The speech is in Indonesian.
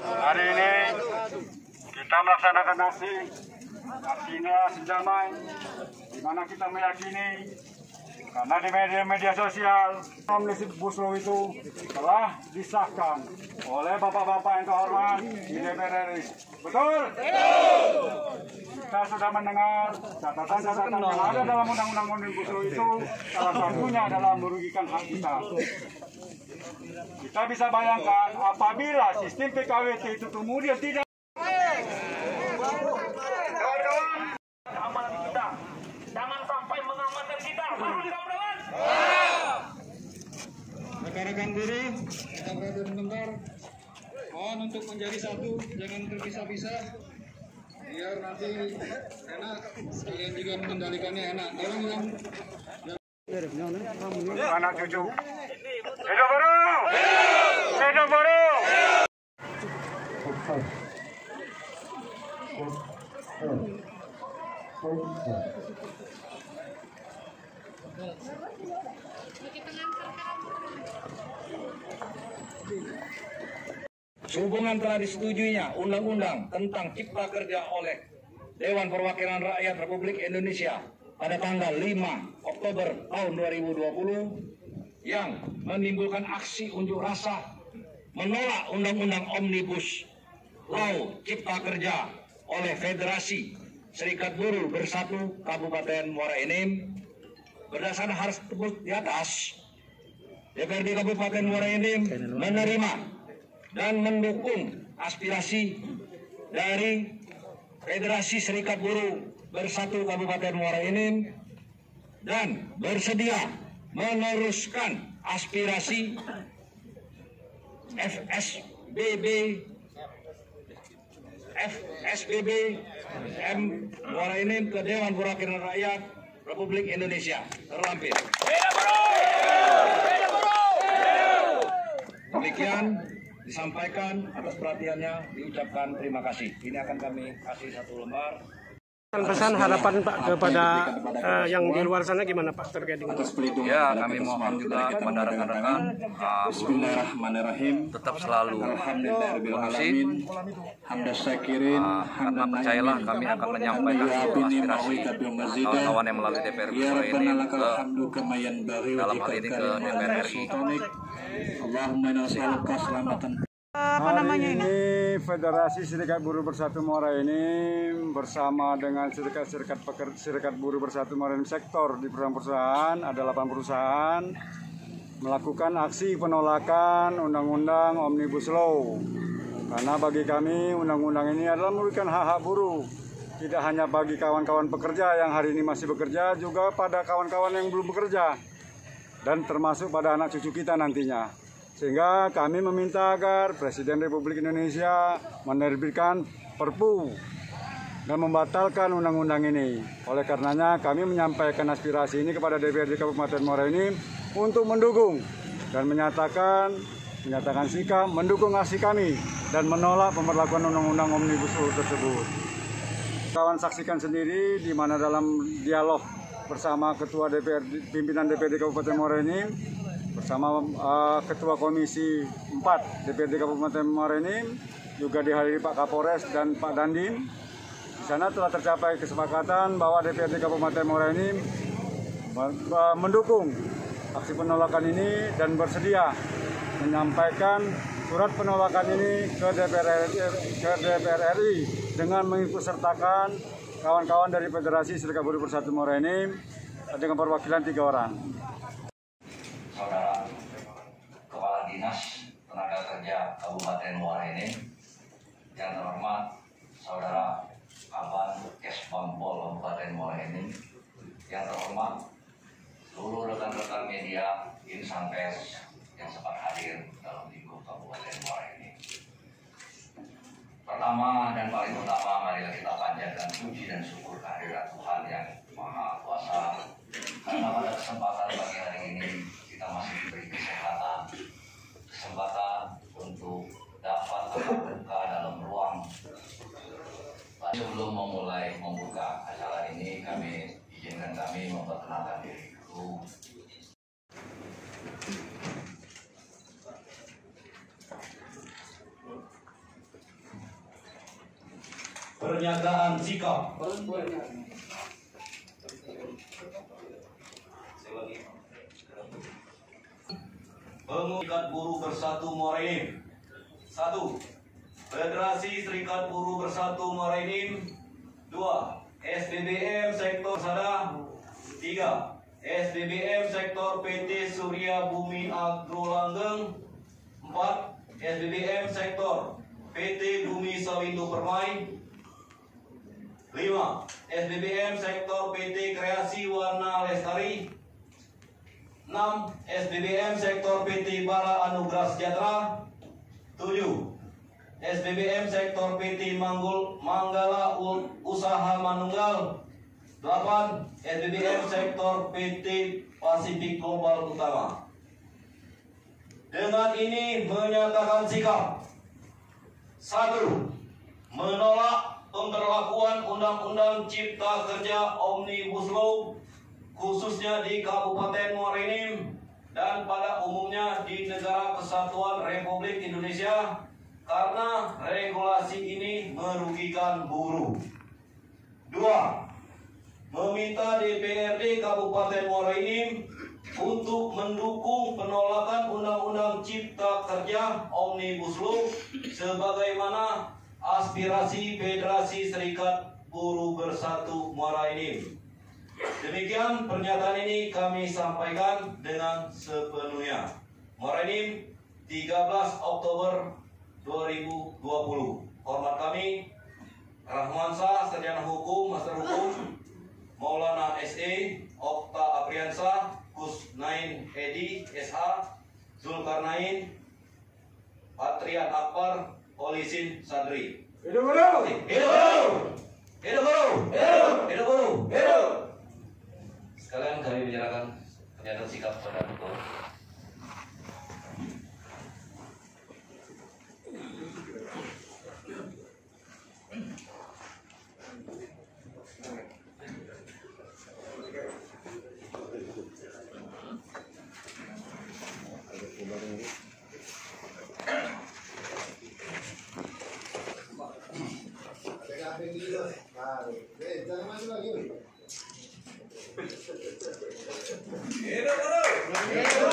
Hari ini kita melaksanakan aksinya damai, di mana kita meyakini karena di media sosial Omnibus Law itu telah disahkan oleh bapak-bapak yang terhormat di DPR RI. Betul? Kita sudah mendengar catatan-catatan yang ada dalam Undang-Undang Omnibus Law itu, salah satunya adalah merugikan hak kita. Kita bisa bayangkan apabila sistem PKWT itu kemudian tidak amanat kita, jangan sampai mengamankan kita. Rekan-rekan buruh, kita berada sebentar. Mohon untuk menjadi satu, jangan terpisah-pisah. Biar nanti enak, kalian juga mengendalikannya enak. Tolong yang anak cucu. Hidup buruh! Hidup buruh! Sehubungan telah disetujuinya Undang-Undang tentang Cipta Kerja oleh Dewan Perwakilan Rakyat Republik Indonesia pada tanggal 5 Oktober tahun 2020 yang menimbulkan aksi unjuk rasa menolak Undang-Undang Omnibus Law Cipta Kerja oleh Federasi Serikat Buruh Bersatu Kabupaten Muara Enim. Berdasarkan hal tersebut di atas, DPRD Kabupaten Muara Enim menerima dan mendukung aspirasi dari Federasi Serikat Buruh Bersatu Kabupaten Muara Enim dan bersedia meneruskan aspirasi FSBB M Muara Enim ke Dewan Perwakilan Rakyat Republik Indonesia. Terlampir. Demikian disampaikan, atas perhatiannya diucapkan terima kasih. Ini akan kami kasih satu lembar. Pesan harapan Pak kepada yang di luar sana gimana Pak terkait dengan ya, kami mohon juga kepada rekan-rekan tetap selalu kondusif, karena percayalah kami akan menyampaikan aspirasi kawan-kawan yang melalui DPR Muara ini dalam hal ini ke DPR RI. Hari ini Federasi Serikat Buruh Bersatu Muara Enim bersama dengan Serikat Buruh Bersatu Muara Enim sektor di perusahaan, ada 8 perusahaan, melakukan aksi penolakan Undang-Undang Omnibus Law. Karena bagi kami Undang-Undang ini adalah merugikan hak-hak buruh. Tidak hanya bagi kawan-kawan pekerja yang hari ini masih bekerja, juga pada kawan-kawan yang belum bekerja. Dan termasuk pada anak cucu kita nantinya. Sehingga kami meminta agar Presiden Republik Indonesia menerbitkan Perpu dan membatalkan undang-undang ini. Oleh karenanya kami menyampaikan aspirasi ini kepada DPRD Kabupaten Muara Enim untuk mendukung dan menyatakan sikap mendukung aksi kami dan menolak pemberlakuan undang-undang Omnibus Law tersebut. Kawan saksikan sendiri di mana dalam dialog bersama Ketua DPRD, pimpinan DPRD Kabupaten Muara Enim bersama Ketua Komisi 4 DPRD Kabupaten Muara Enim, juga dihadiri Pak Kapolres dan Pak Dandim. Di sana telah tercapai kesepakatan bahwa DPRD Kabupaten Muara Enim mendukung aksi penolakan ini dan bersedia menyampaikan surat penolakan ini ke DPR RI dengan mengikutsertakan kawan-kawan dari Federasi Serikat Buruh Bersatu Muara Enim dengan perwakilan 3 orang. Saudara Kepala Dinas Tenaga Kerja Kabupaten Muara Enim, yang terhormat Saudara Kaban Kesbangpol Kabupaten Muara Enim, yang terhormat seluruh rekan-rekan media, insan pers yang sempat hadir dalam lingkup Kabupaten Muara Enim. Pertama dan paling utama, marilah kita panjatkan puji dan syukur kehadirat Tuhan yang Maha Kuasa, karena pada kesempatan pagi hari ini kita masih diberi kesempatan untuk dapat terbuka dalam ruang. Sebelum memulai membuka acara ini, izinkan kami memperkenalkan diri dulu. Pernyataan sikap. Serikat Buruh Bersatu Muara Enim. 1. Federasi Serikat Buruh Bersatu Muara Enim. 2. SBBM Sektor Sada. 3. SBBM Sektor PT Surya Bumi Agro Langgeng. 4. SBBM Sektor PT Bumi Sawindo Permai. 5. SBBM Sektor PT Kreasi Warna Lestari. 6. SBBM Sektor PT Bala Anugerah Sejahtera. 7. SBBM Sektor PT Manggala Usaha Manunggal. 8. SBBM Sektor PT Pasifik Global Utama. Dengan ini menyatakan sikap. 1. Menolak pemberlakuan Undang-Undang Cipta Kerja Omnibus Law khususnya di Kabupaten Muara Enim dan pada umumnya di Negara Kesatuan Republik Indonesia karena regulasi ini merugikan buruh. 2. Meminta DPRD Kabupaten Muara Enim untuk mendukung penolakan Undang-Undang Cipta Kerja Omnibus Law sebagaimana aspirasi Federasi Serikat Buruh Bersatu Muara Enim. Demikian pernyataan ini kami sampaikan dengan sepenuhnya. Muara Enim, 13 Oktober 2020. Hormat kami, Rahmansyah, Sarjana Hukum, Master Hukum, Maulana SE, Okta Apriansa, Kusnain Edi, SH, Zulkarnain, Patrian Akbar, Polisin Sadri. Hidup buruh! Hidup! Hidup buruh! Hidup! Hidup buruh! Hidup! Sekalian kami menyerahkan pernyataan sikap pada Ketua. Jangan maju lagi. Hidup buruh!